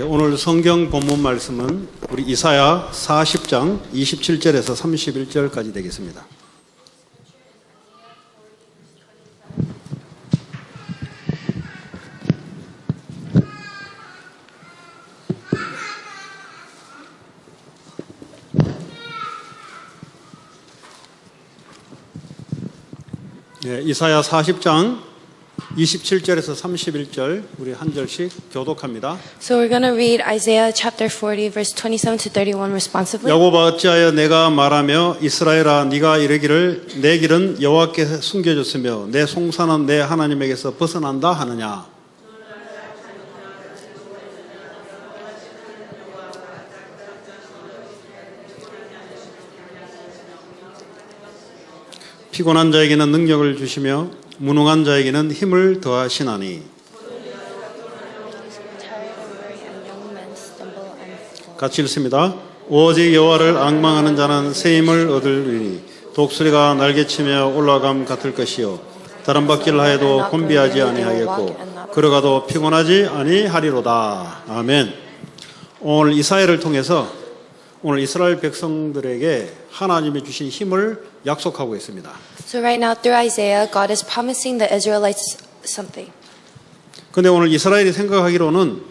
오늘 성경 본문 말씀은 우리 이사야 40장 27절에서 31절까지 되겠습니다. 네, 이사야 40장 27절에서 31절 우리 한 절씩 교독합니다. So we're going to read Isaiah chapter 40 verse 27 to 31 responsively. 야곱아 어찌하여 내가 말하며 이스라엘아 네가 이르기를 내 길은 여호와께 숨겨졌으며 내 송사는 내 하나님에게서 벗어난다 하느냐. 피곤한 자에게는 능력을 주시며 무능한 자에게는 힘을 더하시나니. 같이 읽습니다. 오직 여호와를 앙망하는 자는 새 힘을 얻으리니 독수리가 날개치며 올라감 같을 것이요 다른 바퀴를 하여도 곤비하지 아니하겠고 걸어가도 피곤하지 아니하리로다. 아멘. 오늘 이사야를 통해서 오늘 이스라엘 백성들에게 하나님이 주신 힘을 약속하고 있습니다. So right now through Isaiah, God is promising the Israelites something. 그런데 오늘 이스라엘이 생각하기로는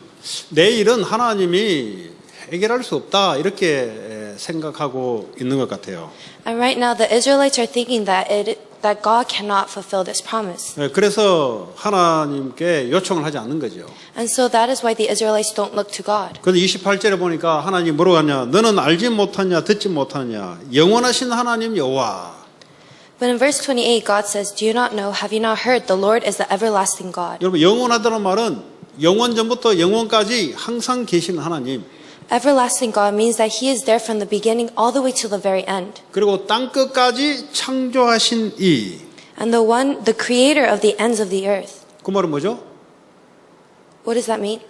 내일은 하나님이 해결할 수 없다 이렇게 생각하고 있는 것 같아요. And right now the Israelites are thinking that God cannot fulfill this promise. 그래서 하나님께 요청을 하지 않는 거죠. And so that is why the Israelites don't look to God. 그런데 28절에 보니까 하나님이 뭐라고 하냐. 너는 알지 못하냐 듣지 못하냐 영원하신 하나님 여호와. But in verse 28 God says, Do you not know, have you not heard, the Lord is the everlasting God. 여러분 영원하다는 말은 영원 전부터 영원까지 항상 계신 하나님. Everlasting God means that He is there from the beginning all the way to the very end. 그리고 땅 끝까지 창조하신 이. And the creator of the ends of the earth. 그 말은 뭐죠? What does that mean?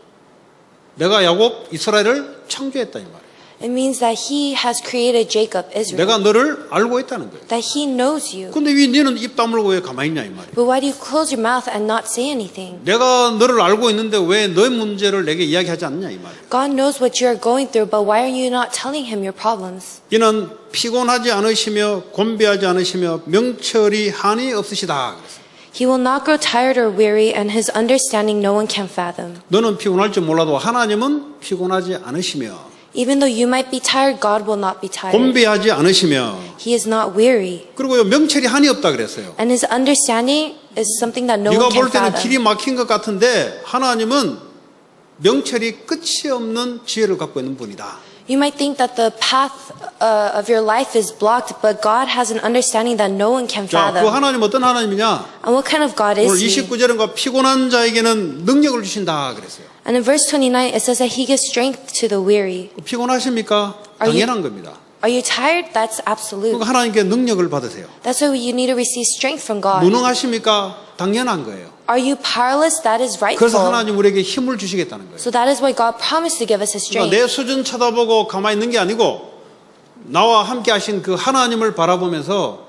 내가 야곱 이스라엘을 창조했다 이 말이에요. It means that He has created Jacob, Israel. 내가 너를 알고 있다는 거예요. That He knows you. 근데 왜 너는 입 다물고 왜 가만히 있냐 이 말이에요. But why do you close your mouth and not say anything? 내가 너를 알고 있는데 왜 너의 문제를 내게 이야기하지 않느냐 이 말이에요. God knows what you are going through, but why are you not telling Him your problems? 이는 피곤하지 않으시며 곤비하지 않으시며 명철이 한이 없으시다. He will not grow tired or weary, and His understanding no one can fathom. 너는 피곤할 줄 몰라도 하나님은 피곤하지 않으시며 Even though you might be tired, God will not be tired. 곤비하지 않으시며 He is not weary. 그리고 명철이 한이 없다 그랬어요. And His understanding is something that no 네가 one can 볼 때는 길이 fathom. 막힌 것 같은데 하나님은 명철이 끝이 없는 지혜를 갖고 있는 분이다. You might think that the path of your life is blocked, but God has an understanding that no one can 자, 그 fathom. 하나님 어떤 하나님이냐? And what kind of God 오늘 is He? 29절인가 피곤한 자에게는 능력을 주신다 그랬어요. And in verse 29, it says that He gives strength to the weary. 피곤하십니까? Are you- 당연한 겁니다. Are you tired? That's absolute. 그러니까 하나님께 능력을 받으세요. That's why you need to receive strength from God. 무능하십니까? 당연한 거예요. Are you powerless? That is 그래서 rightful. 하나님 우리에게 힘을 주시겠다는 거예요. So that is why God promised to give us His 그러니까 strength. 내 수준 쳐다보고 가만히 있는 게 아니고 나와 함께 하신 그 하나님을 바라보면서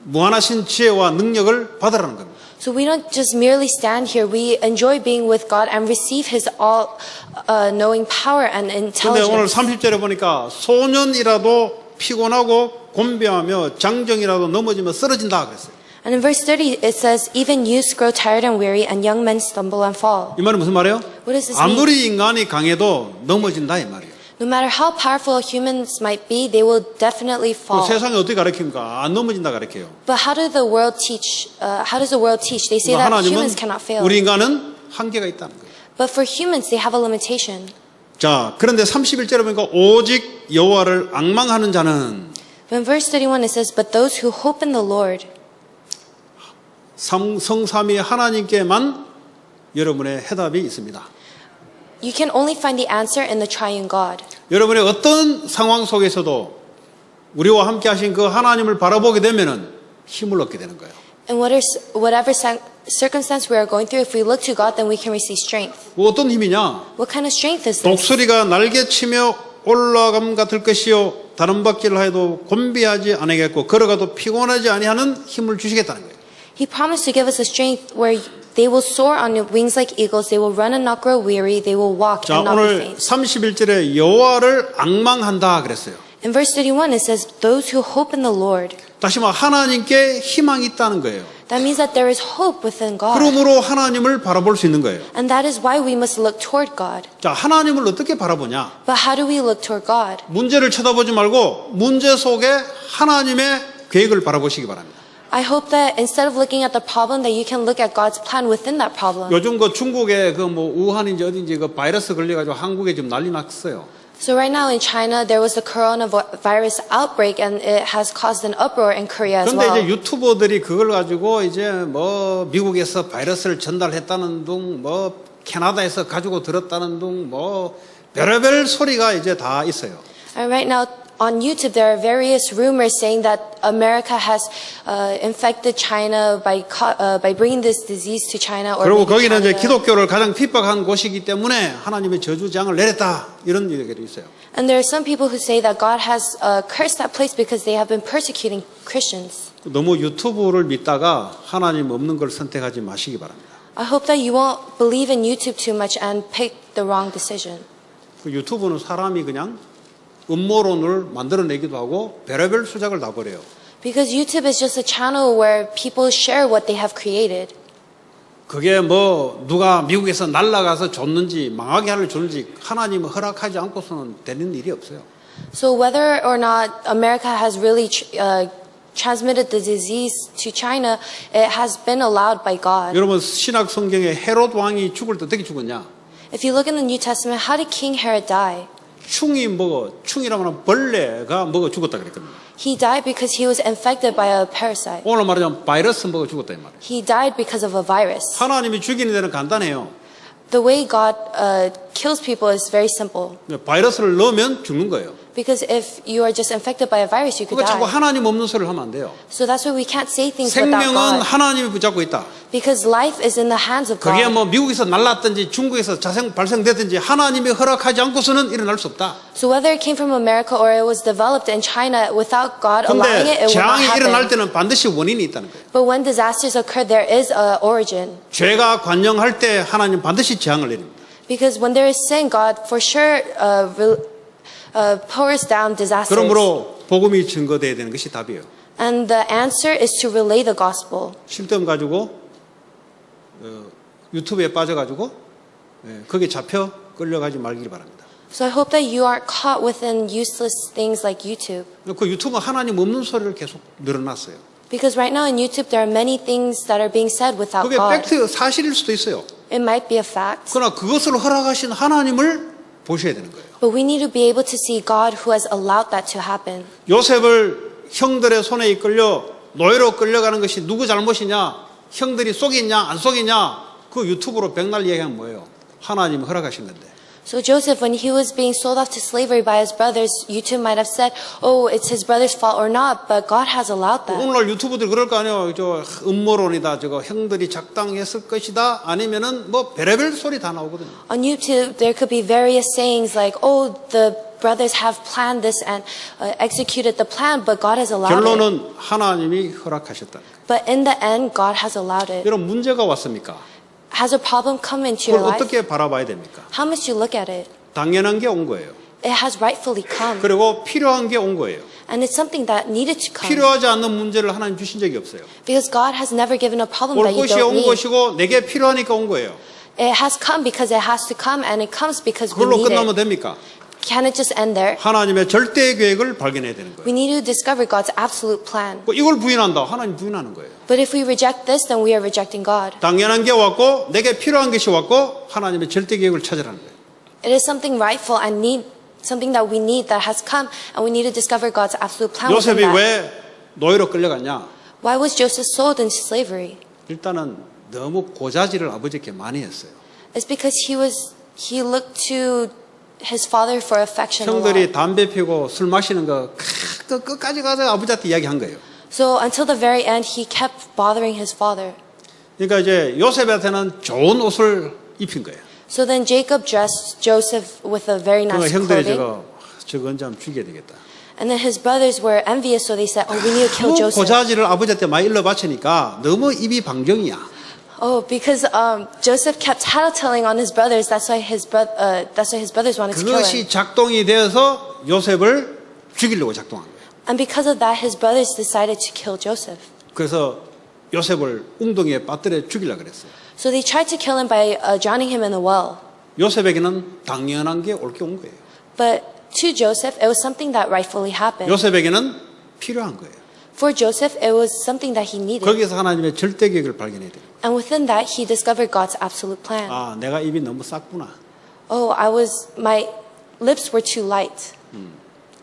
무한하신 지혜와 능력을 받으라는 겁니다. So we don't just merely stand here. We enjoy being with God and receive His all-knowing power and 그런데 오늘 intelligence. 30절에 보니까 소년이라도 피곤하고 곤비하며 장정이라도 넘어지면 쓰러진다 그랬어요. And in verse 30, it says, Even youths grow tired and weary, and young men stumble and fall. 이 말은 무슨 말이에요? What does this mean? 아무리 인간이 강해도 넘어진다 이 말이에요. No matter how powerful humans might be, they will definitely 그 fall. 세상에 어떻게 가르칩니까? 안 넘어진다 가르쳐요. But how does the world teach? How does the world teach? They say that 하나님은 humans cannot fail. 우리 인간은 한계가 있다는 거예요. But for humans, they have a limitation. 자, 그런데 31절에 보니까 오직 여호와를 앙망하는 자는 But in verse 31, it says, But those who hope in the Lord, 성삼위 하나님께만 여러분의 해답이 있습니다. you can only find the answer in the triune God. 여러분의 어떤 상황 속에서도 우리와 함께 하신 그 하나님을 바라보게 되면은 힘을 얻게 되는 거예요. And whatever circumstance we are going through, if we look to God, then we can receive strength. 그 어떤 힘이냐? What kind of strength is this? 독수리가 날개치며 올라감 같을 것이요 다른 바퀴를 하여도 곤비하지 않겠고 걸어가도 피곤하지 아니하는 힘을 주시겠다는 거예요. He promised to give us a strength where They will soar on wings like eagles. They will run and not grow weary. They will walk 자, and not be 오늘 faint. 31절에 여호와를 앙망한다 그랬어요. In verse 31, it says, those who hope in the Lord. 다시 말해 하나님께 희망이 있다는 거예요. That means that there is hope within God. 그러므로 하나님을 바라볼 수 있는 거예요. And that is why we must look toward God. 자, 하나님을 어떻게 바라보냐? But how do we look toward God? 문제를 쳐다보지 말고 문제 속에 하나님의 계획을 바라보시기 바랍니다. I hope that instead of looking at the problem, that you can look at God's plan within that problem. 요즘 그 중국에 그 뭐 우한인지 어딘지 그 바이러스 걸려가지고 한국에 지금 난리 났어요. So right now in China, there was a coronavirus outbreak, and it has caused an uproar in Korea as 그런데 well. 이제 유튜버들이 그걸 가지고 이제 뭐 미국에서 바이러스를 전달했다는 둥, 뭐 캐나다에서 가지고 들었다는 둥, 뭐 별의별 소리가 이제 다 있어요. And right now on YouTube, there are various rumors saying that America has infected China by bringing this disease to China. Or 그리고 maybe 거기는 이제 Canada. 기독교를 가장 핍박한 곳이기 때문에 하나님의 저주장을 내렸다 이런 얘기도 있어요. And there are some people who say that God has cursed that place because they have been persecuting Christians. 너무 유튜브를 믿다가 하나님 없는 걸 선택하지 마시기 바랍니다. I hope that you won't believe in YouTube too much and pick the wrong decision. 그 유튜브는 사람이 그냥 음모론을 만들어내기도 하고 별의별 수작을 다 벌여요. Because YouTube is just a channel where people share what they have created. 그게 뭐 누가 미국에서 날아가서 줬는지 망하게 하려 줬는지 하나님 허락하지 않고서는 되는 일이 없어요. So whether or not America has really transmitted the disease to China, it has been allowed by God. 여러분 신약 성경에 헤롯 왕이 죽을 때 어떻게 죽었냐? If you look in the New Testament, how did King Herod die? 충이라면 벌레가 먹어 죽었다 그랬거든요. He died because he was infected by a parasite. 오늘 말하자면 바이러스 먹어 죽었다 이 말이에요. He died because of a virus. 하나님이 죽이는 데는 간단해요. The way God kills people is very simple. 바이러스를 넣으면 죽는 거예요. Because if you are just infected by a virus, you could 그러니까 자꾸 die. 하나님 없는 소리를 하면 안 돼요. So that's why we can't say things without 생명은 God. 하나님이 붙잡고 있다. Because life is in the hands of 그게 God. 뭐 미국에서 날랐든지 중국에서 발생됐든지 하나님이 허락하지 않고서는 일어날 수 없다. So whether it came from America or it was developed in China, without God allowing it, 근데 it will not 재앙이 일어날 happen. 때는 반드시 원인이 있다는 거예요. But when disasters occur, there is an origin. 죄가 관영할 때 하나님 반드시 재앙을 내립니다. Because when there is sin, God for sure pours down disasters. 그러므로 복음이 증거돼야 되는 것이 답이에요. And the answer is to relay the gospel. 실점 가지고 유튜브에 빠져가지고 거기에 잡혀 끌려가지 말길 바랍니다. So I hope that you aren't caught within useless things like YouTube. 그 유튜브 하나님 없는 소리를 계속 늘어놨어요. Because right now in YouTube, there are many things that are being said without 그게 God. 팩트 사실일 수도 있어요. It might be a fact. 그러나 그것을 허락하신 하나님을 보셔야 되는 거예요. But we need to be able to see God who has allowed that to happen. 요셉을 형들의 손에 이끌려 노예로 끌려가는 것이 누구 잘못이냐? 형들이 속였냐 안 속였냐? 그 유튜브로 백날 얘기하면 뭐예요? 하나님이 허락하신 건데. So Joseph, when he was being sold off to slavery by his brothers, YouTube might have said, oh, it's his brother's fault or not, but God has allowed that. 오늘날 유튜브들 그럴 거 아니에요. 저 음모론이다. 저거 형들이 작당했을 것이다. 아니면은 뭐 별의별 소리 다 나오거든요. On YouTube, there could be various sayings like, oh, the brothers have planned this and executed the plan, but God has allowed it. 결론은 하나님이 허락하셨다. But in the end, God has allowed it. 여러분 문제가 왔습니까? Has a problem come into your 그걸 life? 어떻게 바라봐야 됩니까? How must you look at it? 당연한 게 온 거예요. It has rightfully come. 그리고 필요한 게 온 거예요. And it's something that needed to come. 필요하지 않는 문제를 하나님 주신 적이 없어요. Because God has never given a problem 올 that you 것이 don't 온 need. 것이고 내게 필요하니까 온 거예요. It has come because it has to come, and it comes because we 그걸로 need 끝나면 it. 됩니까? Can it just end there? 하나님의 절대 계획을 발견해야 되는 거예요. We need to discover God's absolute plan. 이걸 부인한다. 하나님 부인하는 거예요. But if we reject this, then we are rejecting God. 당연한 게 왔고 내게 필요한 것이 왔고 하나님의 절대 계획을 찾으라는 거예요. It is something rightful and something that we need that has come, and we need to discover God's absolute plan within 요셉이 that. 왜 노예로 끌려갔냐? Why was Joseph sold into slavery? 일단은 너무 고자질을 아버지께 많이 했어요. It's because he looked to his father for affection a lot. 형들이 담배 피우고 술 마시는 거 끝까지 가서 아버지한테 이야기한 거예요. So until the very end, he kept bothering his father. 그러니까 이제 요셉한테는 좋은 옷을 입힌 거예요. So then Jacob dressed Joseph with a very 그러니까 nice 형들이 clothing. 저거 언제 하면 죽여야 되겠다. And then his brothers were envious, so they said, oh, we need to kill 그 Joseph. 고자질을 아버지한테 많이 일러 바치니까 너무 입이 방정이야. Oh, because Joseph kept tattling on his brothers. That's why his brothers wanted to kill him. 그것이 작동이 되어서 요셉을 죽이려고 작동한 거예요. And because of that, his brothers decided to kill Joseph. 그래서 요셉을 웅덩이에 빠뜨려 죽이려고 그랬어요. So they tried to kill him by drowning him in the well. 요셉에게는 당연한 게 옳게 온 거예요. But to Joseph, it was something that rightfully happened. 요셉에게는 필요한 거예요. For Joseph, it was something that he needed. 거기서 하나님의 절대 계획을 발견해야 돼요. And within that, he discovered God's absolute plan. 아, 내가 입이 너무 쌌구나. Oh, my lips were too light.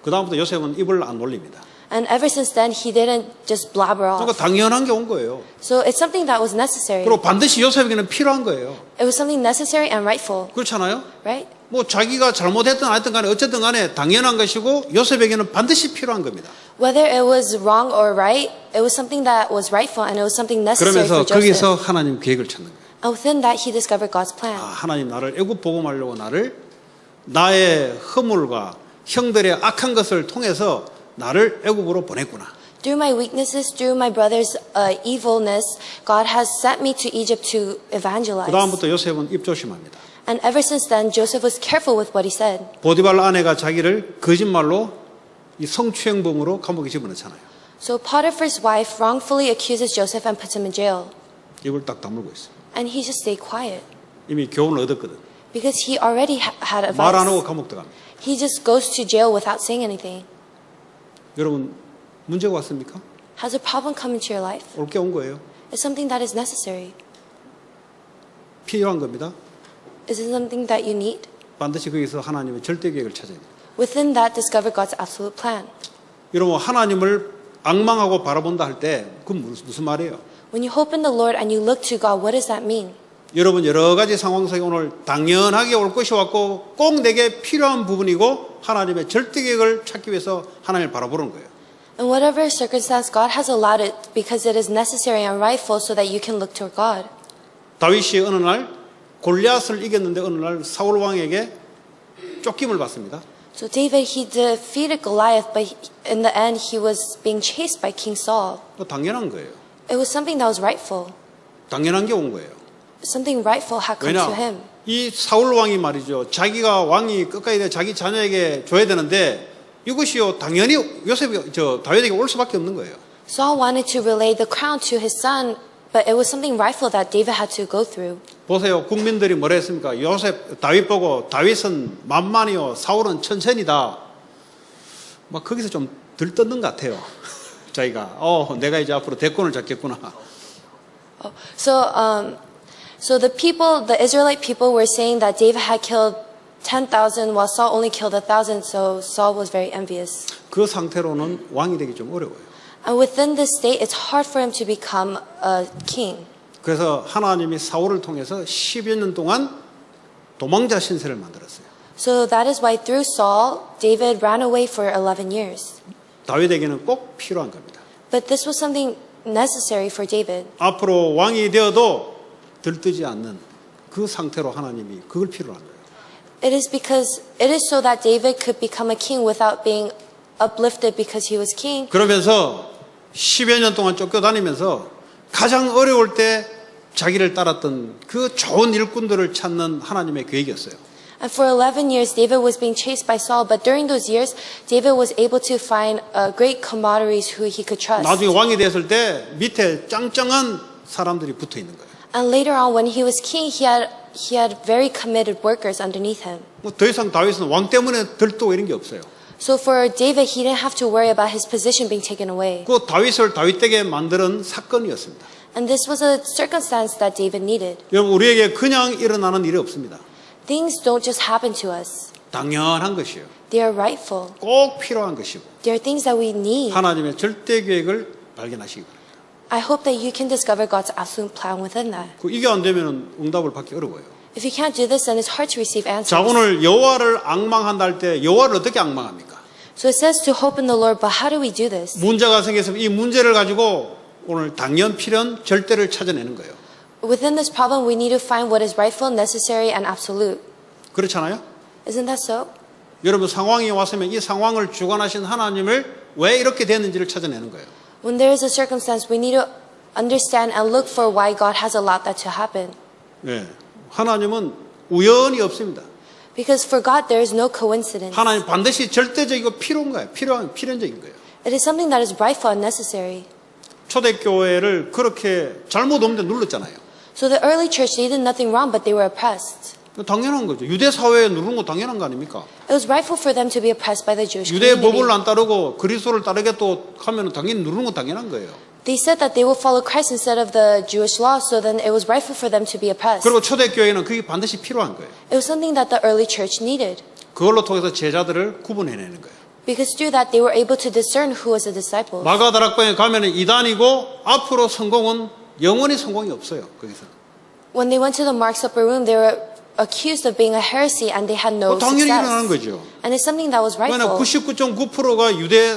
그 다음부터 요셉은 입을 안 올립니다. And ever since then, he didn't just blabber 그러니까 off. 당연한 게 온 거예요. So it's something that was necessary. 그리고 반드시 요셉에게는 필요한 거예요. It was something necessary and rightful, 그렇잖아요? right? 뭐 자기가 잘못했든 안 했든 간에 어쨌든 간에 당연한 것이고 요셉에게는 반드시 필요한 겁니다. Whether it was wrong or right, it was something that was rightful and it was something necessary 그러면서 for Joseph. 거기서 하나님 계획을 찾는 거예요. And within that, he discovered God's 아, plan. 하나님 나를 애굽 복음하려고 나를 나의 허물과 형들의 악한 것을 통해서 나를 애굽으로 보냈구나. Through my weaknesses, through my brother's evilness, God has sent me to Egypt to evangelize. 그 다음부터 요셉은 입 조심합니다. And ever since then, Joseph was careful with what he said. 보디발 아내가 자기를 거짓말로 이 성추행범으로 감옥에 집어넣잖아요. So Potiphar's wife wrongfully accuses Joseph and puts him in jail. 입을 딱 다물고 있어요. And he just stayed quiet 이미 교훈을 얻었거든. because he already had 말 안 하고 advice. 감옥 들어갑니다. He just goes to jail without saying anything. 여러분 문제가 왔습니까? Has a problem come into your life? 올 게 온 거예요. It's something that is necessary. 필요한 겁니다. Is it something that you need? 반드시 거기서 하나님의 절대 계획을 찾아야 돼요. Within that, discover God's absolute plan. 여러분 하나님을 악망하고 바라본다 할 때 그건 무슨 말이에요? When you hope in the Lord and you look to God, what does that mean? 여러분 여러 가지 상황 속에 오늘 당연하게 올 것이 왔고 꼭 내게 필요한 부분이고 하나님의 절대 계획을 찾기 위해서 하나님을 바라보는 거예요. In whatever circumstance, God has allowed it because it is necessary and rightful so that you can look toward God. 다윗이 어느 날 골리앗을 이겼는데 어느 날 사울 왕에게 쫓김을 받습니다. So David, he defeated Goliath, but in the end, he was being chased by King Saul. 당연한 거예요. It was something that was rightful. 당연한 게 온 거예요. Something rightful had come to 왜냐? him. 이 사울 왕이 말이죠. 자기가 왕이 끝까지 돼 자기 자녀에게 줘야 되는데 이것이요 당연히 요셉이 다윗에게 올 수밖에 없는 거예요. Saul wanted to relay the crown to his son, but it was something rightful that David had to go through. 보세요. 국민들이 뭐라 했습니까? 다윗 보고 다윗은 만만이요 사울은 천천이다. 막 거기서 좀 들떴는 것 같아요. 자기가 내가 이제 앞으로 대권을 잡겠구나. So the Israelite people were saying that David had killed 10,000 while Saul only killed 1,000, so Saul was very envious. 그 상태로는 왕이 되기 좀 어려워요. And within this state, it's hard for him to become a king. 그래서 하나님이 사울을 통해서 10여 년 동안 도망자 신세를 만들었어요. So that is why through Saul, David ran away for 11 years. 다윗에게는 꼭 필요한 겁니다. But this was something necessary for David. 앞으로 왕이 되어도 들뜨지 않는 그 상태로 하나님이 그걸 필요로 한 거예요. It is because it is so that David could become a king without being uplifted because he was king. 그러면서 10여 년 동안 쫓겨다니면서 가장 어려울 때 자기를 따랐던 그 좋은 일꾼들을 찾는 하나님의 계획이었어요. And for 11 years, David was being chased by Saul. But during those years, David was able to find great comrades who he could trust. 나중에 왕이 됐을 때 밑에 짱짱한 사람들이 붙어 있는 거예요. And later on, when he was king, he had very committed workers underneath him. 더 이상 다윗은 왕 때문에 들떠 이런 게 없어요. So for David, he didn't have to worry about his position being taken away. 그 다윗을 다윗되게 만드는 사건이었습니다. And this was a circumstance that David needed. 여러분 우리에게 그냥 일어나는 일이 없습니다. Things don't just happen to us. 당연한 것이에요. They are rightful. 꼭 필요한 것이고 They are things that we need. 하나님의 절대 계획을 발견하시기 바랍니다. I hope that you can discover God's absolute plan within that. 이게 안 되면 응답을 받기 어려워요. If you can't do this, then it's hard to receive answers. 자, 오늘 여호와를 앙망한다 할 때 여호와를 어떻게 앙망합니까? So it says to hope in the Lord, but how do we do this? 문제가 생겼으면 이 문제를 가지고 오늘 당연 필연 절대를 찾아내는 거예요. Within this problem, we need to find what is rightful, necessary, and absolute. 그렇잖아요? Isn't that so? 여러분 상황이 왔으면 이 상황을 주관하신 하나님을 왜 이렇게 됐는지를 찾아내는 거예요. When there is a circumstance, we need to understand and look for why God has allowed that to happen. 예. 하나님은 우연이 없습니다. Because for God there is no coincidence. 하나님 반드시 절대적이고 필요한 거예요. 필연적인 거예요. It is something that is rightful and necessary. 초대교회를 그렇게 잘못 없는데 눌렀잖아요. So the early church, they did nothing wrong, but they were oppressed. 당연한 거죠. 유대 사회에 누르는 거 당연한 거 아닙니까? It was rightful for them to be oppressed by the Jewish 유대 community. 법을 안 따르고 그리스도를 따르겠다고 하면 당연히 누르는 건 당연한 거예요. They said that they would follow Christ instead of the Jewish law, so then it was rightful for them to be oppressed. 그리고 초대교회는 그게 반드시 필요한 거예요. It was something that the early church needed. 그걸로 통해서 제자들을 구분해내는 거예요. Because through that they were able to discern who was a disciple. 마가다락방에 가면 이단이고 앞으로 성공은 영원히 성공이 없어요. 거기서. When they went to the Mark's upper room, they were accused of being a heresy and they had no 당연히 일어나는 success. 거죠. And it's something that was 왜냐하면 rightful. 99.9%가 유대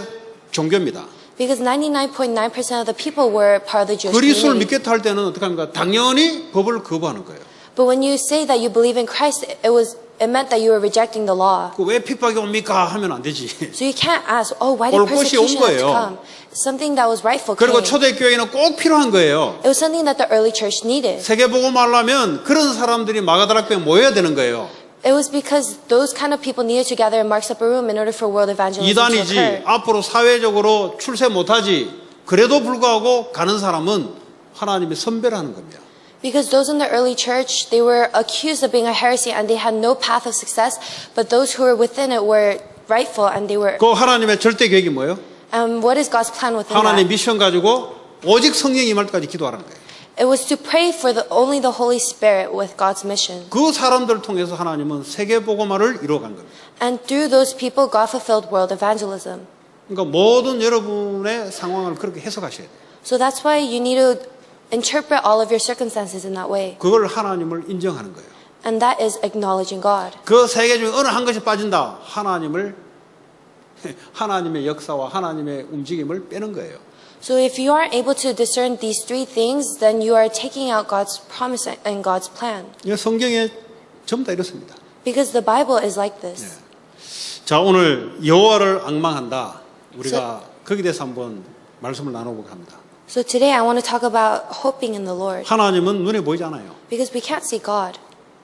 종교입니다. Because 99.9% of the people were part of the Jewish 그리스도를 community. 믿겠다 할 때는 어떻게 합니까? 당연히 법을 거부하는 거예요. But when you say that you believe in Christ, it meant that you were rejecting the law. 왜 핍박이 옵니까? 하면 안 되지. So you can't ask, oh, why did 올 것이 온 persecution have to 거예요. come? Something that was rightful 그리고 came. 초대교회는 꼭 필요한 거예요. It was something that the early church needed. 세계복음 하려면 그런 사람들이 마가다락방에 모여야 되는 거예요. It was because those kind of people needed to gather in Mark's upper room in order for world evangelism to 이단이지 occur. 앞으로 사회적으로 출세 못하지 그래도 불구하고 가는 사람은 하나님이 선별하는 겁니다. Because those in the early church, they were accused of being a heresy and they had no path of success, but those who were within it were rightful and they were. 그 하나님의 절대 계획이 뭐예요? What is God's plan within 하나님 that? 미션 가지고 오직 성령 임할 때까지 기도하는 거예요. It was to pray for only the Holy Spirit with God's mission. 그 사람들을 통해서 하나님은 세계복음화를 이루어간 겁니다. And through those people, God fulfilled world evangelism. 그러니까 모든 여러분의 상황을 그렇게 해석하셔야 돼요. So that's why you need to interpret all of your circumstances in that way. 그걸 하나님을 인정하는 거예요. And that is acknowledging God. 그 세 개 중에 어느 한 것이 빠진다. 하나님의 역사와 하나님의 움직임을 빼는 거예요. So if you aren't able to discern these three things, then you are taking out God's promise and God's plan. 성경에 전부 다 이렇습니다. Because the Bible is like this. 자, 오늘 여호와를 앙망한다. 우리가 거기에 대해서 한번 말씀을 나눠볼까 합니다. So today I want to talk about hoping in the Lord. 하나님은 눈에 보이지 않아요. Because we can't see God.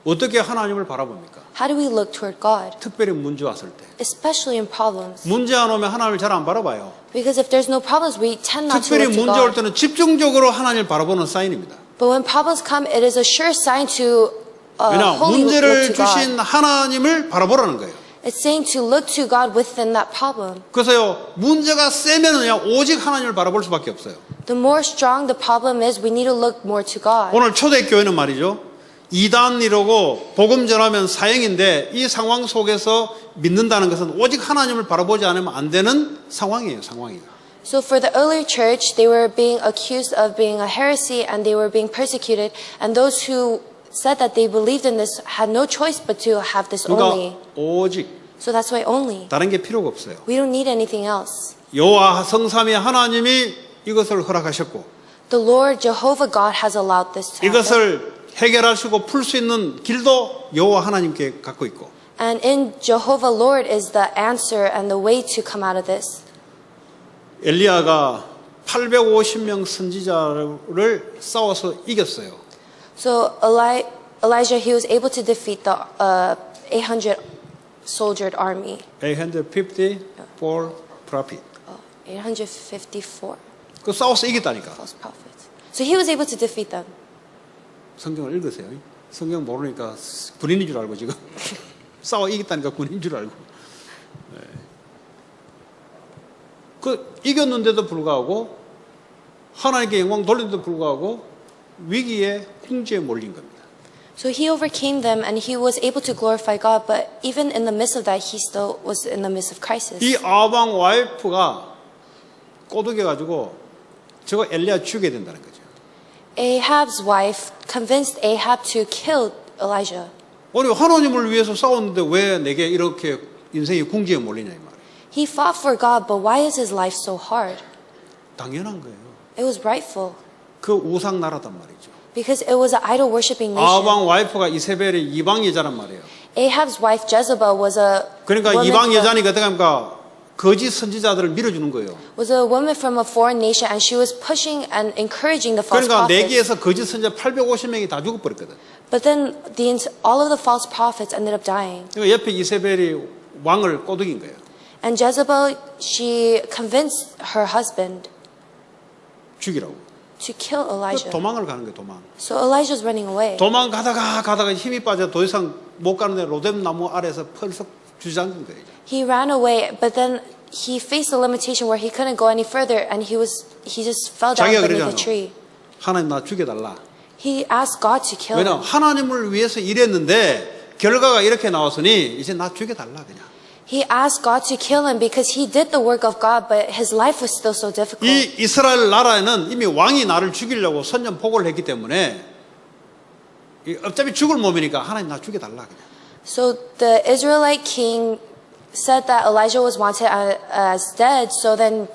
어떻게 하나님을 바라봅니까? How do we look toward God? 특별히 문제 왔을 때. Especially in problems. 문제 안 오면 하나님을 잘 안 바라봐요. Because if there's no problems, we tend not to 특별히 look to 문제 올 God. 때는 집중적으로 하나님을 바라보는 사인입니다. But when problems come, it is a sure sign to 왜냐, wholly look 문제를 to God. 주신 하나님을 바라보라는 거예요. It's saying to look to God within that problem. 그래서요, 문제가 세면은요, 오직 하나님을 바라볼 수밖에 없어요. The more strong the problem is, we need to look more to God. 오늘 초대교회는 말이죠, 이단이라고 복음 전하면 사형인데 이 상황 속에서 믿는다는 것은 오직 하나님을 바라보지 않으면 안 되는 상황이에요, 상황이. So for the early church, they were being accused of being a heresy and they were being persecuted. And those who said that they believed in this had no choice but to have this only. 그러니까 오직 So that's why only. 다른 게 필요가 없어요. We don't need anything else. 여호와 성삼위 하나님이 이것을 허락하셨고 The Lord Jehovah God has allowed this to happen. 이것을 해결하시고 풀 수 있는 길도 여호와 하나님께 갖고 있고 And in Jehovah Lord is the answer and the way to come out of this. 엘리야가 850명 선지자를 싸워서 이겼어요. So Elijah, he was able to defeat the 800 soldiered army. 850 for profit. 854 그 싸워서 이겼다니까. false prophets. So he was able to defeat them. 성경을 읽으세요. 성경 모르니까 군인인 줄 알고 지금 싸워 이겼다니까 군인인 줄 알고. 네. 그 이겼는데도 불구하고 하나님께 영광 돌리는데도 불구하고 위기에 궁지에 몰린 겁니다. So he overcame them and he was able to glorify God, but even in the midst of that, he still was in the midst of crisis. 이 아방 와이프가 꼬드겨 가지고 저거 엘리야 죽여야 된다는 거죠. Ahab's wife convinced Ahab to kill Elijah. 아니 하나님을 위해서 싸웠는데 왜 내게 이렇게 인생이 궁지에 몰리냐 이 말이에요. He fought for God, but why is his life so hard? 당연한 거예요. It was rightful. 그 우상 나라단 말이죠. Because it was an idol worshipping nation. 아방 와이프가 이세벨의 이방 여자란 말이에요. Ahab's wife Jezebel was a 그러니까 woman 이방 from- 여자니까 어떻게 합니까? 거짓 선지자들을 밀어주는 거예요. was a woman from a foreign nation, and she was pushing and encouraging the false 그러니까 prophets. 내기에서 거짓 선지자 850명이 다 죽어버렸거든. But then all of the false prophets ended up dying. 그러니까 옆에 이세벨이 왕을 꼬드긴 거예요. And Jezebel, she convinced her husband 죽이라고. to kill Elijah. 도망을 가는 거예요. 도망. So Elijah's running away. 도망가다가 힘이 빠져 더 이상 못 가는데 로뎀 나무 아래에서 펄썩 주저앉은 거예요. He ran away, but then he faced a limitation where he couldn't go any further, and he just fell down 자기가 beneath 그러잖아. a tree. 하나님 나 죽여달라. He asked God to kill 왜냐하면 him. 하나님을 위해서 일했는데 결과가 이렇게 나왔으니 이제 나 죽여달라 그냥. He asked God to kill him because he did the work of God, but his life was still so difficult. 이 이스라엘 나라에는 이미 왕이 나를 죽이려고 선전포고를 했기 때문에 어차피 죽을 몸이니까 하나님 나 죽여달라 그냥. So the Israelite king said that Elijah was wanted as dead, so then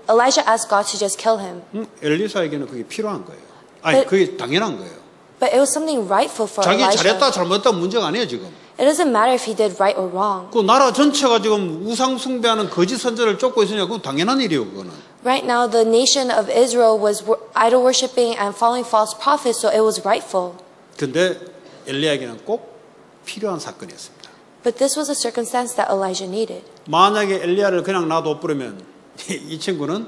Elijah asked God to just kill him. 엘리사에게는 그게 필요한 거예요. 아니 그게 당연한 거예요. But it was something rightful for 자기 Elijah. 잘했다 잘못했다 문제가 아니에요 지금. It doesn't matter if he did right or wrong. 그 나라 전체가 지금 우상 숭배하는 거짓 선지자를 쫓고 있으니까 그건 당연한 일이에요 그거는. Right now, the nation of Israel was idol worshiping and following false prophets, so it was rightful. 근데 엘리야에게는 꼭 필요한 사건이었습니다. But this was a circumstance that Elijah needed. 만약에 엘리야를 그냥 놔둬 버리면 이 친구는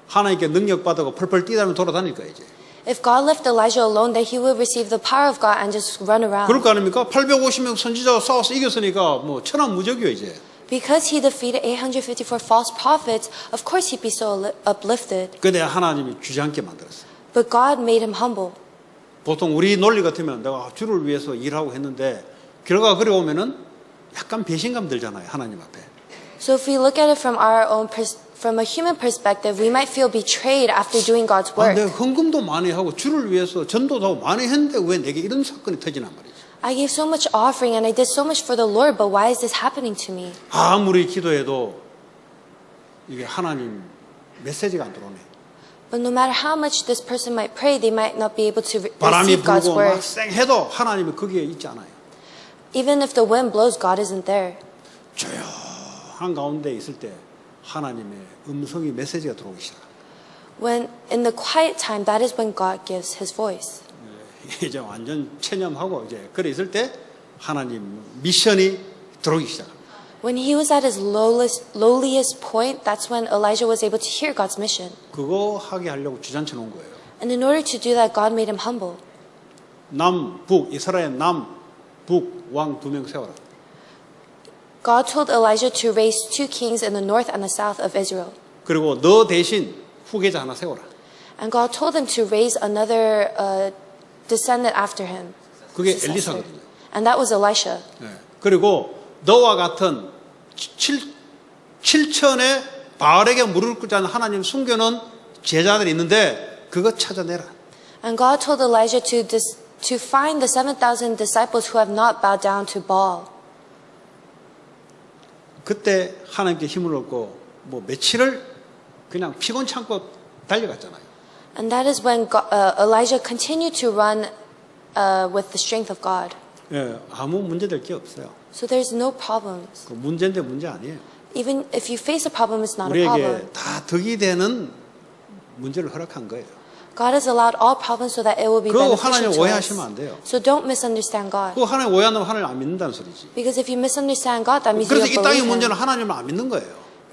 하나님께 능력 받고 펄펄 뛰다니며 돌아다닐 거예요 이제. If God left Elijah alone, then he would receive the power of God and just run around. 그럴 거 아닙니까? 850명 선지자가 싸워서 이겼으니까 뭐 천하무적이요 이제. Because he defeated 854 false prophets, of course he'd be so uplifted. 근데 하나님이 주저앉게 만들었어요. But God made him humble. 보통 우리 논리 같으면 내가 주를 위해서 일하고 했는데 결과가 그래 오면은 약간 배신감 들잖아요 하나님 앞에. So if we look at it from our own from a human perspective, we might feel betrayed after doing God's work. 내가 헌금도 많이 하고 주를 위해서 전도도 하고 많이 했는데 왜 내게 이런 사건이 터지나 말이지. I gave so much offering and I did so much for the Lord, but why is this happening to me? 아무리 기도해도 이게 하나님 메시지가 안 들어오네. But no matter how much this person might pray, they might not be able to 바람이 receive God's 불고 막 word. 쌩해도 하나님이 거기에 있지 않아요. Even if the wind blows, God isn't there. 조용한 가운데 있을 때 하나님의 음성이 메시지가 들어오기 시작. When in the quiet time, that is when God gives His voice. 이제 완전 체념하고 이제 그래 있을 때 하나님 미션이 들어오기 시작합니다. When he was at his lowliest point, that's when Elijah was able to hear God's mission. 그거 하게 하려고 주장쳐 놓은 거예요. And in order to do that, God made him humble. 남북 이스라엘 남북 왕 2명 세워라. God told Elijah to raise 2 kings in the north and the south of Israel. 그리고 너 대신 후계자 하나 세워라. And God told him to raise another descendant after him. 그게 엘리사거든요. And that was Elisha. 네. 그리고 너와 같은 7천의 바알에게 무릎 꿇지 않은 하나님 숨겨놓은 제자들이 있는데 그거 찾아내라. And God told Elijah to find the 7,000 disciples who have not bowed down to Baal. 그때 하나님께 힘을 얻고 뭐 며칠을 그냥 피곤 참고 달려갔잖아요. And that is when Elijah continued to run with the strength of God. 예, 아무 문제될 게 없어요. So there's no problems. 그 문제인데 문제 아니에요. Even if you face a problem, it's not a problem. 우리에게 다 덕이 되는 문제를 허락한 거예요. God has allowed all problems so that it will be 그거 beneficial 하나님 to us. 오해하시면 안 돼요. So don't misunderstand God. 그거 하나님 오해한다면 하나님 안 믿는다는 소리지. Because if you misunderstand God, that means you 그래서 don't 이 땅의 believe 문제는 Him. 하나님을 안 믿는 거예요.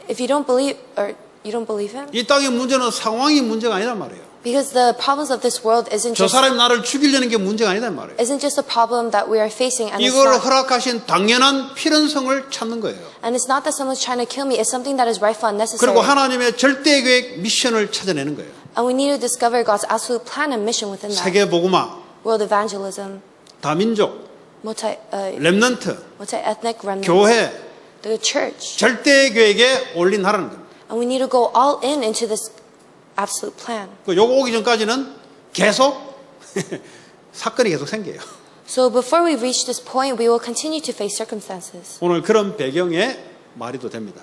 If you don't believe, or you don't believe Him, 이 땅의 문제는 상황이 문제가 아니란 말이에요. because the problems of this world 저 사람이 나를 죽이려는 게 문제가 아니란 말이에요. isn't just a problem that we are facing, and 이걸 it's 허락하신 당연한 필연성을 찾는 거예요. not that someone's trying to kill me. It's something that is rightful and necessary. 그리고 하나님의 절대 계획 미션을 찾아내는 거예요. And we need to discover God's absolute plan and mission within that. 세계 복음화, World evangelism, 다민족, 렘넌트, multi-ethnic remnants, 교회, the church. 절대 계획에 올인하라는 겁니다. And we need to go all in into this absolute plan. 요거 오기 전까지는 계속 사건이 계속 생겨요. So before we reach this point, we will continue to face circumstances. 오늘 그런 배경에 말도 됩니다.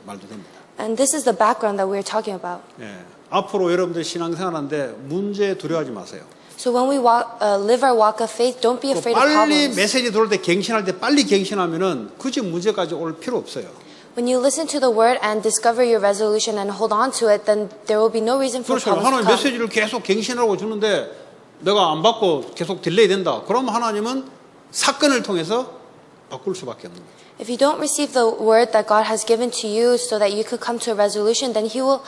And this is the background that we're talking about. 예. 앞으로 여러분들 신앙생활하는데 문제 두려워하지 마세요. So when we live our walk of faith, don't be afraid of 빨리 problems. 메시지 들어올 때 갱신할 때 빨리 갱신하면은 굳이 문제까지 올 필요 없어요. When you listen to the word and discover your resolution and hold on to it, then there will be no reason for 그렇죠. problems to 하나님 come. 메시지를 계속 갱신하고 주는데 내가 안 받고 계속 딜레이 된다. 그럼 하나님은 사건을 통해서 바꿀 수밖에 없는 거죠. If you don't receive the word that God has given to you so that you could come to a resolution, then He will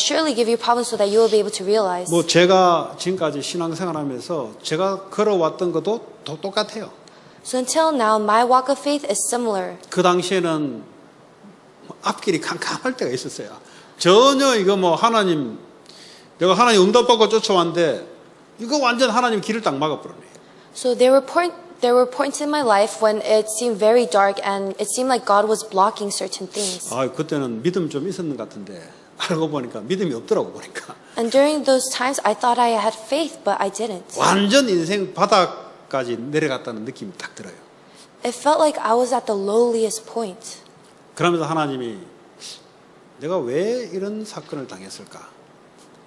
surely give you problems so that you will be able to realize. 뭐 제가 지금까지 신앙생활하면서 제가 걸어왔던 것도 똑같아요. So until now, my walk of faith is similar. 그 당시에는 앞길이 캄캄할 때가 있었어요. 전혀 이거 뭐 하나님, 내가 하나님 응답받고 쫓아왔는데 이거 완전 하나님 길을 딱 막아버렸네. So there were points in my life when it seemed very dark and it seemed like God was blocking certain things. 아, 그때는 믿음 좀 있었는 것 같은데 알고 보니까 믿음이 없더라고 보니까. And during those times, I thought I had faith, but I didn't. 완전 인생 바닥까지 내려갔다는 느낌이 딱 들어요. It felt like I was at the lowliest point. 그러면서 하나님이 내가 왜 이런 사건을 당했을까?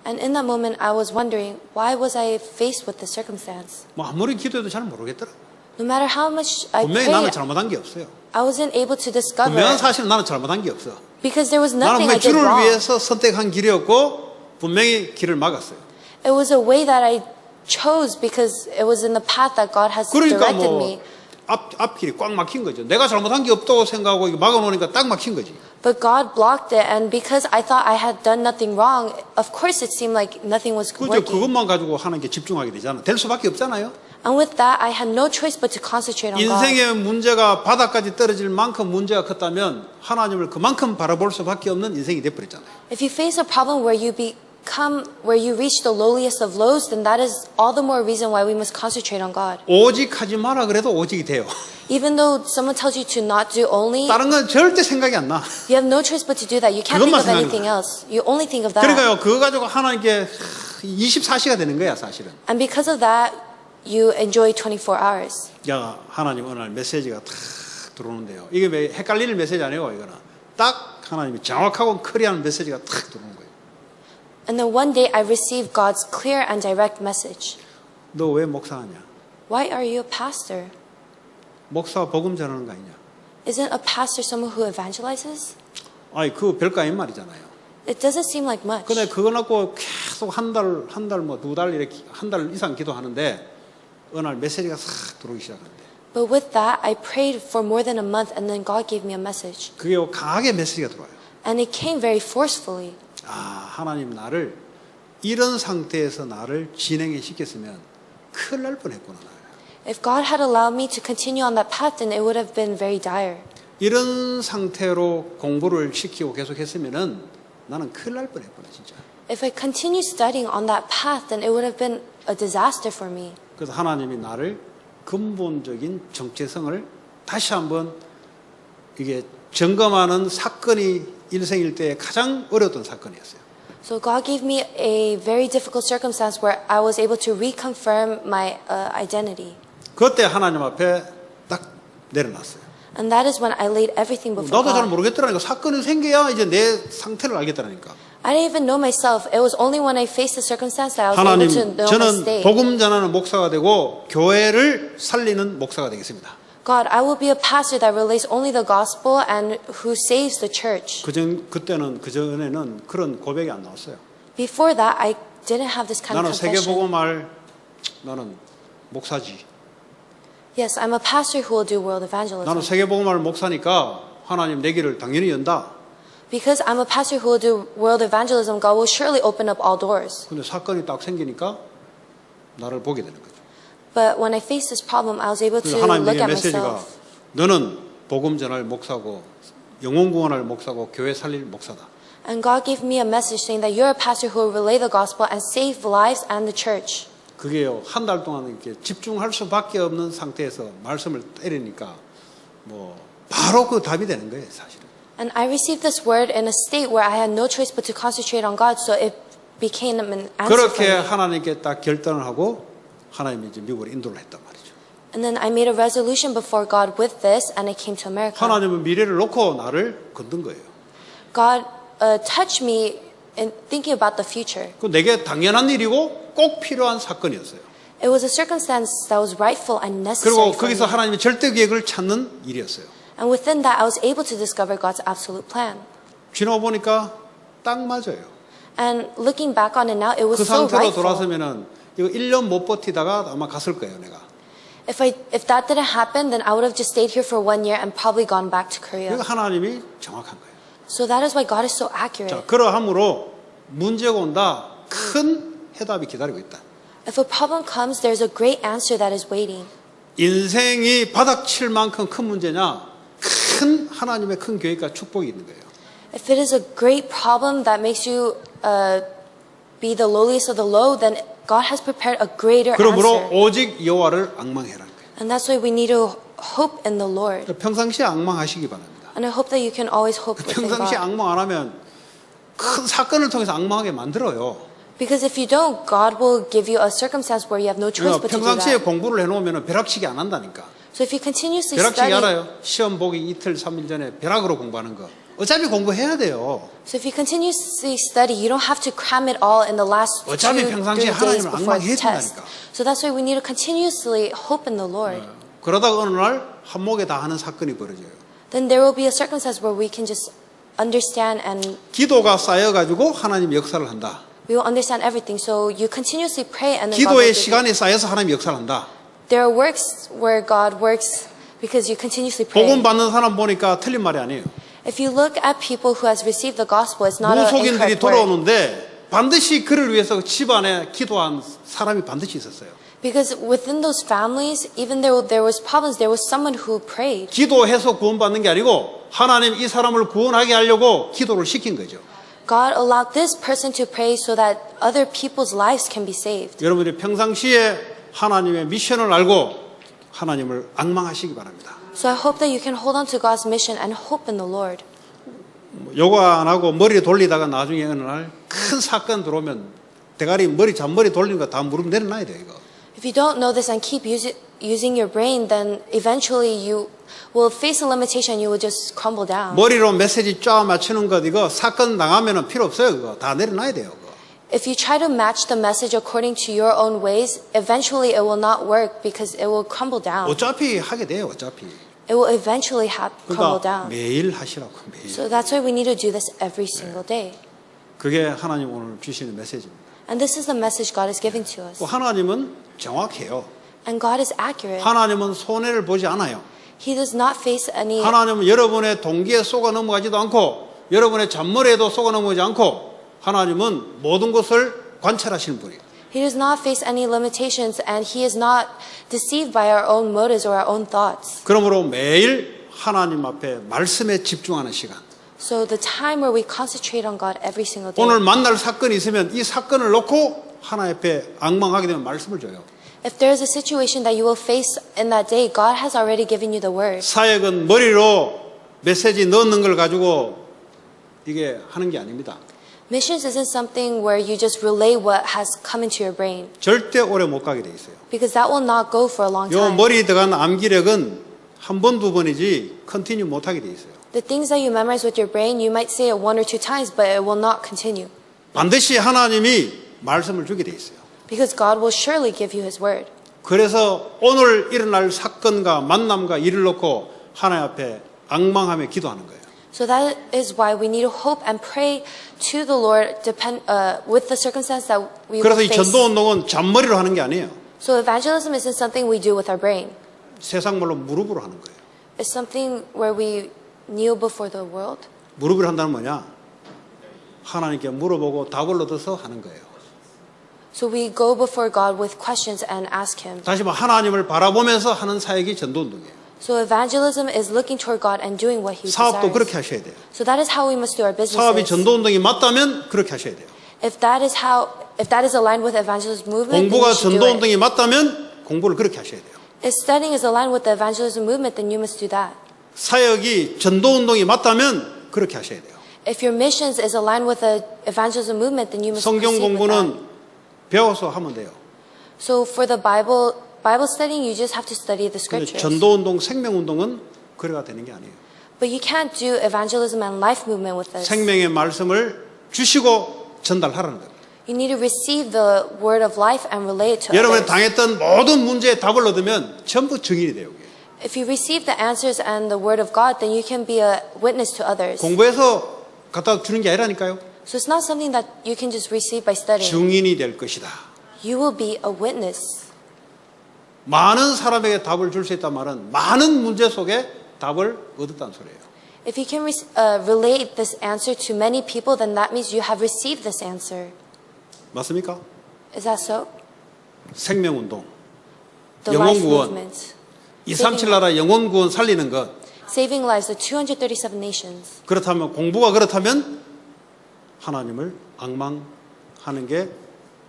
And in that moment, I was wondering, why was I faced with this circumstance? 뭐 아무리 기도해도 잘 모르겠더라. No matter how much I 분명히 나는 prayed, 잘못한 게 없어요. I wasn't able to discover 분명한 it 사실은 나는 잘못한 게 없어. because there was 나는 nothing I 분명히 did 주를 wrong. 위해서 선택한 길이었고 분명히 길을 막았어요. It was a way that I chose because it was in the path that God has 그러니까 directed 뭐 me. 앞길이 꽉 막힌 거죠. 내가 잘못한 게 없다고 생각하고 이거 막아놓으니까 딱 막힌 거지. But God blocked it, and because I thought I had done nothing wrong, of course it seemed like nothing was 그죠? working. 그것만 가지고 하는 게 집중하게 되잖아. 될 수밖에 없잖아요. And with that, I had no choice but to concentrate on God. 인생의 문제가 바닥까지 떨어질 만큼 문제가 컸다면 하나님을 그만큼 바라볼 수밖에 없는 인생이 돼버렸잖아요. If you face a problem where you reach the lowliest of lows, then that is all the more reason why we must concentrate on God. 오직 하지 마라 그래도 오직이 돼요. Even though someone tells you to not do only, 다른 건 절대 생각이 안 나. you have no choice but to do that. You can't think 그것만 of anything 생각나. else. You only think of that. 그러니까요, 그거 가지고 하나님께 24시가 되는 거야, 사실은. And because of that, you enjoy 24 hours. 야, 하나님 어느 날 메시지가 탁 들어오는데요. 이게 왜 헷갈리는 메시지 아니에요, 이거는. 딱 하나님이 정확하고 클리어한 메시지가 탁 들어오는 거예요. And then one day I received God's clear and direct message. 너 왜 목사하냐? Why are you a pastor? 목사 복음 전하는 거 아니냐? Isn't a pastor someone who evangelizes? 아니, 그거 별거 아닌 말이잖아요. It doesn't seem like much. 근데 그거 놓고 계속 한 달, 뭐 두 달 이렇게 한 달 이상 기도하는데 어느 날 메시지가 싹 들어오기 시작하는데 But with that, I prayed for more than a month and then God gave me a message. 그게 강하게 메시지가 들어와요. And it came very forcefully. 아, 하나님 나를 이런 상태에서 나를 진행해 시켰으면 큰일 날 뻔했구나. If God had allowed me to continue on that path, then it would have been very dire. 이런 상태로 공부를 시키고 계속했으면은 나는 큰일 날 뻔했구나 진짜. If I continued studying on that path, then it would have been a disaster for me. 그래서 하나님이 나를 근본적인 정체성을 다시 한번 이게 점검하는 사건이 일생일 때 가장 어려웠던 사건이었어요. So God gave me a very difficult circumstance where I was able to reconfirm my identity. 그때 하나님 앞에 딱 내려놨어요. And that is when I laid everything before 나도 잘 God. 모르겠더라니까. 사건이 생겨야 이제 내 상태를 알겠다니까. I didn't even know myself. It was only when I faced the circumstance that I was 하나님, able to know my 저는 state. 복음 전하는 목사가 되고 교회를 살리는 목사가 되겠습니다. God, I will be a pastor that relays only the gospel and who saves the church. 그전에는 그런 고백이 안 나왔어요. Before that, I didn't have this kind 나는 of confession. 세계복음할 나는 목사지. Yes, I'm a pastor who will do world evangelism. 나는 세계복음할 목사니까 하나님 내 길을 당연히 연다. Because I'm a pastor who will do world evangelism, God will surely open up all doors. 근데 사건이 딱 생기니까 나를 보게 되는 거죠. But when I faced this problem, I was able to 그래서 하나님 look 의 at 메시지가 myself. 너는 복음 전할 목사고 영혼 구원할 목사고 교회 살릴 목사다. And God gave me a message saying that you're a pastor who will relay the gospel and save lives and the church. 그게요 한 달 동안 이렇게 집중할 수밖에 없는 상태에서 말씀을 때리니까 뭐 바로 그 답이 되는 거예요 사실은. And I received this word in a state where I had no choice but to concentrate on God, so it became an answer for 그렇게 me. 하나님께 딱 결단을 하고 하나님이 이제 미국으로 인도를 했단 말이죠. And then I made a resolution before God with this, and I came to America. 하나님은 미래를 놓고 나를 건든 거예요. God touched me in thinking about the future. 그 내게 당연한 일이고 꼭 필요한 사건이었어요. It was a circumstance that was rightful and necessary 그리고 for 거기서 me. 하나님의 절대 계획을 찾는 일이었어요. And within that, I was able to discover God's absolute plan. 지나고 보니까 딱 맞아요. And looking back on it now, it was 그 so 상태로 rightful. 돌아서면은 이거 1년 못 버티다가 아마 갔을 거예요, 내가. If that didn't happen, then I would have just stayed here for 1 year and probably gone back to Korea. 그러니까 하나님이 정확한 거예요. So that is why God is so accurate. 자, 그러함으로 문제가 온다. 큰 해답이 기다리고 있다. If a problem comes, there's a great answer that is waiting. 인생이 바닥칠 만큼 큰 문제냐? 큰 하나님의 큰 계획과 축복이 있는 거예요. If it is a great problem that makes you be the lowliest of the low, then God has prepared a greater 그러므로 answer. 오직 여호와를 앙망해라는 거예요. And that's why we need to hope in the Lord. 평상시에 앙망하시기 바랍니다. And I hope that you can always hope within 평상시에 God. 앙망 안 하면 큰 사건을 통해서 앙망하게 만들어요. Because if you don't, God will give you a circumstance where you have no choice but to do 평상시에 that. 공부를 해놓으면 벼락치기 안 한다니까. So if you continuously 벼락치기 study, 알아요? 시험 보기 이틀, 3일 전에 벼락으로 공부하는 거. 어차피 공부해야 돼요. so if you continuously study, you don't have to cram it all in the last 2, 어차피 3 평상시에 days 하나님을 before 앙망해야 the test. 된다니까. So that's why we need to continuously hope in the Lord. 그러다가 어느 날 한목에 다 하는 사건이 벌어져요. Then there will be a circumstance where we can just understand and 기도가 쌓여가지고 하나님 역사를 한다. we will understand everything. So you continuously pray and then God will 기도의 do it. 시간이 쌓여서 하나님 역사를 한다. There are works where God works because you continuously pray. 복음 받는 사람 보니까 틀린 말이 아니에요. If you look at people who has received the gospel, it's not an 무속인들이 incorrect word. 돌아오는데 반드시 그를 위해서 집안에 기도한 사람이 반드시 있었어요. Because within those families, even though there was problems, there was someone who prayed. 기도해서 구원받는 게 아니고 하나님 이 사람을 구원하게 하려고 기도를 시킨 거죠. God allowed this person to pray so that other people's lives can be saved. 여러분이 평상시에 하나님의 미션을 알고 하나님을 앙망하시기 바랍니다. So I hope that you can hold on to God's mission and hope in the Lord. 요가 안 하고 머리 돌리다가 나중에 어느 날 큰 사건 들어오면 대가리 잔머리 돌리는 거 다 무릎 내려놔야 돼요. 이거. If you don't know this and keep using your brain, then eventually you will face a limitation. You will just crumble down. 머리로 메시지 쫙 맞추는 것 이거 사건 나가면은 필요 없어요. 그거 다 내려놔야 돼요. 그거. If you try to match the message according to your own ways, eventually it will not work because it will crumble down. 어차피 하게 돼요. 어차피. It will eventually crumble 그러니까 down. 매일 하시라고 매일. So that's why we need to do this every single day. 그게 하나님 오늘 주시는 메시지입니다. And this is the message God is giving to us. 하나님은 정확해요. And God is accurate. 하나님은 손해를 보지 않아요. He does not face any. 하나님은 여러분의 동기에 속아 넘어가지도 않고 여러분의 잔머리에도 속아 넘어가지 않고 하나님은 모든 것을 관찰하시는 분이에요. He does not face any limitations, and He is not deceived by our own motives or our own thoughts. 그러므로 매일 하나님 앞에 말씀에 집중하는 시간. So the time where we concentrate on God every single day. 오늘 만날 사건이 있으면 이 사건을 놓고 하나님 앞에 앙망하게 되면 말씀을 줘요. If there is a situation that you will face in that day, God has already given you the word. 사역은 머리로 메시지 넣는 걸 가지고 이게 하는 게 아닙니다. Missions isn't something where you just relay what has come into your brain, 절대 오래 못 가게 돼 있어요. because that will not go for a long 요 time. 머리에 들어간 암기력은 한 번, 두 번이지 컨티뉴 못 하게 돼 있어요. The things that you memorize with your brain, you might say it 1 or 2 times, but it will not continue. 반드시 하나님이 말씀을 주게 돼 있어요. Because God will surely give you His word. 그래서 오늘 일어날 사건과 만남과 일을 놓고 하나님 앞에 앙망하며 기도하는 거예요. So that is why we need to hope and pray to the Lord with the circumstance that we will 그래서 이 face. 전도 운동은 잔머리로 하는 게 아니에요. So evangelism isn't something we do with our brain. 세상 말로 무릎으로 하는 거예요. It's something where we kneel before the world. 무릎을 한다는 뭐냐? 하나님께 물어보고 답을 얻어서 하는 거예요. So we go before God with questions and ask Him. 다시 말해 하나님을 바라보면서 하는 사역이 전도 운동이에요. So evangelism is looking toward God and doing what He 사업도 desires. 그렇게 하셔야 돼요. So that is how we must do our 사업이 businesses. 전도 운동이 맞다면 그렇게 하셔야 돼요. If that is aligned with evangelism movement, then 공부가 you should 전도 do it. 운동이 맞다면 공부를 그렇게 하셔야 돼요. If studying is aligned with the evangelism movement, then you must do that. 사역이 전도 운동이 맞다면 그렇게 하셔야 돼요. If your missions is aligned with the evangelism movement, then you must 성경 proceed with that. 공부는 배워서 하면 돼요. So for the Bible studying, you just have to study the 근데 scriptures. 전도 운동, 생명 운동은 그래가 되는 게 아니에요. But you can't do evangelism and life movement with this. 생명의 말씀을 주시고 전달하라는 거예요. You need to receive the word of life and relay it to 여러분이 others. 당했던 모든 문제에 답을 얻으면 전부 증인이 돼요. If you receive the answers and the word of God, then you can be a witness to others. 공부해서 갖다 주는 게 아니라니까요. So it's not something that you can just receive by studying. 증인이 될 것이다. You will be a witness. 많은 사람에게 답을 줄 수 있단 말은 많은 문제 속에 답을 얻었다는 소리예요. If you can relate this answer to many people, then that means you have received this answer. 맞습니까? Is that so? 생명운동, The life 영혼구원, movement, 237 나라 영혼구원 살리는 것. saving lives of 237 nations. 그렇다면 공부가 그렇다면 하나님을 앙망하는 게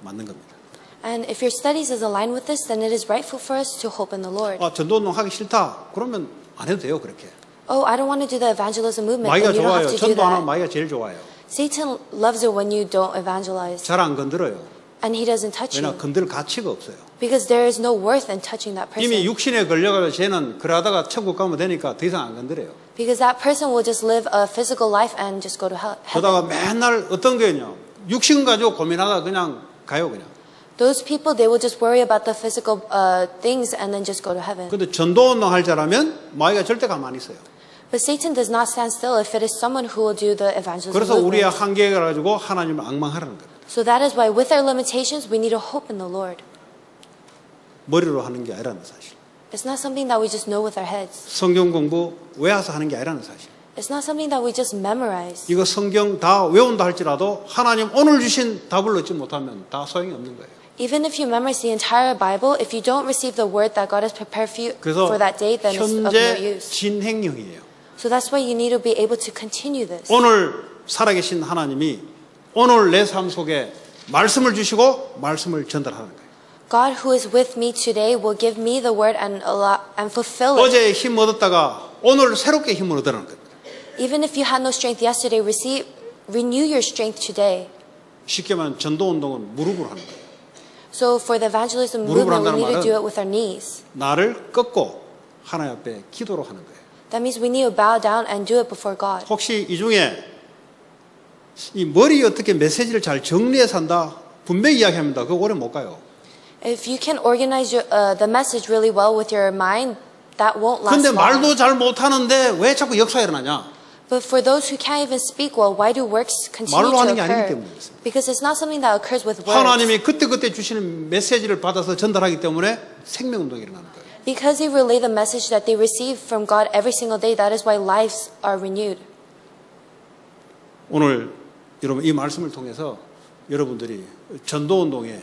맞는 겁니다. And if your studies is aligned with this, then it is rightful for us to hope in the Lord. 전도운동 하기 싫다. 그러면 안 해도 돼요. 그렇게. Oh, I don't want to do the evangelism movement. 마귀가 Then you don't 좋아요. have to do 전도 안 하면 that. 마귀가 제일 좋아요. Satan loves it when you don't evangelize. 잘 안 건드려요. And he doesn't touch 왜냐 you. 건들 가치가 없어요. Because there is no worth in touching that person. 이미 육신에 걸려가지고 쟤는 그러다가 천국 가면 되니까 더 이상 안 건드려요. Because that person will just live a physical life and just go to heaven. 그러다가 맨날 어떤 거냐 육신 가지고 고민하다가 그냥 가요 그냥. Those people, they will just worry about the physical things and then just go to heaven. 근데 전도운동 할 자라면 마귀가 절대 가만히 있어요. But Satan does not stand still if it is someone who will do the evangelism 그래서 우리의 movement. 한계가 가지고 하나님을 앙망하라는 거예요. So that is why with our limitations, we need to hope in the Lord. 머리로 하는 게 아니라는 사실. It's not something that we just know with our heads. 성경 공부 외워서 하는 게 아니라는 사실. It's not something that we just memorize. 이거 성경 다 외운다 할지라도 하나님 오늘 주신 답을 얻지 못하면 다 소용이 없는 거예요. Even if you memorize the entire Bible, if you don't receive the word that God has prepared for you 그래서 for that day, then it's of no 현재 use. 진행형이에요. So that's why you need to be able to continue this. 오늘 살아계신 하나님이 오늘 내 삶 속에 말씀을 주시고 말씀을 전달하는 거예요. God who is with me today will give me the word and fulfill it. 어제 힘 얻었다가 오늘 새롭게 힘을 얻으라는 거예요. Even if you had no strength yesterday, renew your strength today. 쉽게 말하면 전도운동은 무릎으로 하는 거예요. So for the evangelism 무릎으로 movement, we 한다는 need to 말은 do it with our knees. 나를 꺾고 하나님 앞에 기도로 하는 거예요. That means we need to bow down and do it before God. 혹시 이 중에 이 머리 어떻게 메시지를 잘 정리해서 한다 분명히 이야기합니다. 그거 오래 못 가요. If you can organize the message really well with your mind, that won't last 근데 long. 말도 잘 못하는데 왜 자꾸 역사가 일어나냐? But for those who can't even speak well, why do works continue 말로 to 하는 게 아니기 occur? 때문에 그렇습니다. Because it's not something that occurs with words. 하나님이 그때그때 주시는 메시지를 받아서 전달하기 때문에 생명운동이 일어나는 거예요. Because they relay the message that they receive from God every single day, that is why lives are renewed. 오늘 여러분 이 말씀을 통해서 여러분들이 전도운동에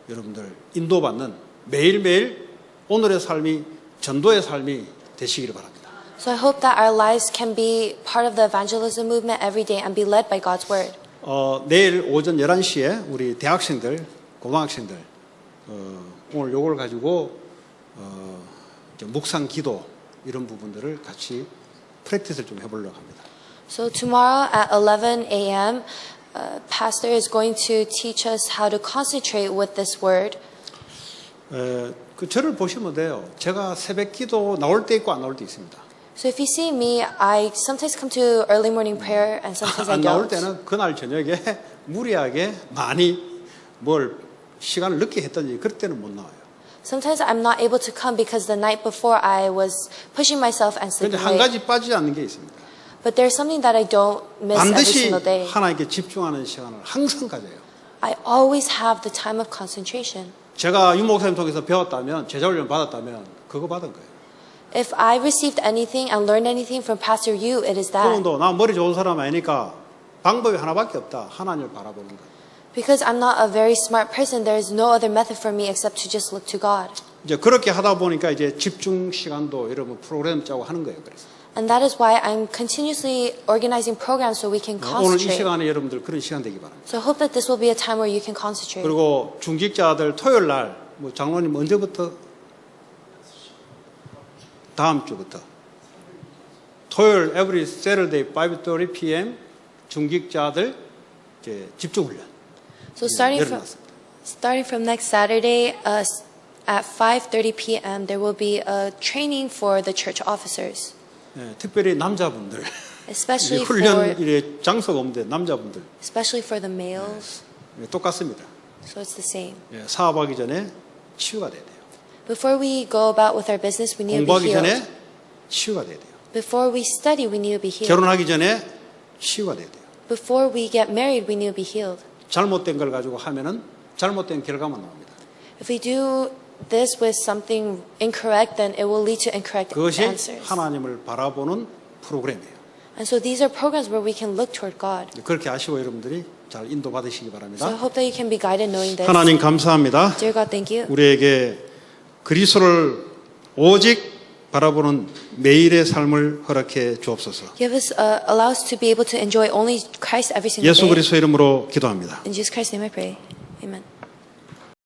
여러분들 인도받는 매일매일 오늘의 삶이 전도의 삶이 되시기를 바랍니다. So I hope that our lives can be part of the evangelism movement every day and be led by God's word. 내일 오전 11시에 우리 대학생들, 고등학생들 오늘 요걸 가지고 이제 묵상 기도 이런 부분들을 같이 프랙티스를 좀 해보려고 합니다. So tomorrow at 11 a.m., Pastor is going to teach us how to concentrate with this word. 그 저를 보시면 돼요. 제가 새벽 기도 나올 때 있고 안 나올 때 있습니다. So if you see me, I sometimes come to early morning prayer and sometimes I 안 나올 don't. 때는 그날 저녁에 무리하게 많이 뭘 시간을 늦게 했든지 그럴 때는 못 나와요. Sometimes I'm not able to come because the night before I was pushing myself and 그런데 sleeping 한 late. 가지 빠지지 않는 게 있습니다. But there's something that I don't miss every 반드시 single day. 하나님께 집중하는 시간을 항상 가져요. I always have the time of concentration. 제가 유목사님 통해서 배웠다면 제자훈련 받았다면 그거 받은 거예요. If I received anything and learned anything from Pastor Yu, it is that. 그분도 나 머리 좋은 사람 아니니까 방법이 하나밖에 없다. 하나님을 바라보는 것. Because I'm not a very smart person, there is no other method for me except to just look to God. 이제 그렇게 하다 보니까 이제 집중 시간도 여러분 프로그램 짜고 하는 거예요. 그래서 And that is why I'm continuously organizing programs so we can 오늘 이 concentrate. 시간에 여러분들 그런 시간 되기 바랍니다. So I hope that this will be a time where you can concentrate. 그리고 중직자들 토요일 날 뭐 장로님 언제부터? 다음 주부터 토요일 every Saturday 5:30 p.m. 중직자들 이제 집중 훈련. So starting from next Saturday at 5:30 p.m. there will be a training for the church officers, 예, 특별히 남자분들 especially 훈련 for 이래 장소가 없는데 남자분들 the males. 예, 똑같습니다. So it's the same. 예, 사업하기 전에 치유가 돼야 돼요. Before we go about with our business, we need to be 공부하기 healed. 전에 치유가 돼야 돼요. Before we study, we need to be healed. 결혼하기 전에 치유가 돼야 돼요. Before we get married, we need to be healed. 잘못된 걸 가지고 하면은 잘못된 결과만 나옵니다. If we do this with something incorrect, then it will lead to incorrect 그것이 answers. 하나님을 바라보는 프로그램이에요. And so these are programs where we can look toward God. 그렇게 아시고 여러분들이 잘 인도 받으시기 So I 바랍니다. hope that you can be guided knowing this. 하나님 감사합니다. Dear God, thank you. 우리에게 그리스도를 오직 바라보는 매일의 삶을 허락해 주옵소서. Give us, allow us to be able to enjoy only Christ every single 예수 day. 그리스도 이름으로 기도합니다. In Jesus Christ's name I pray. Amen.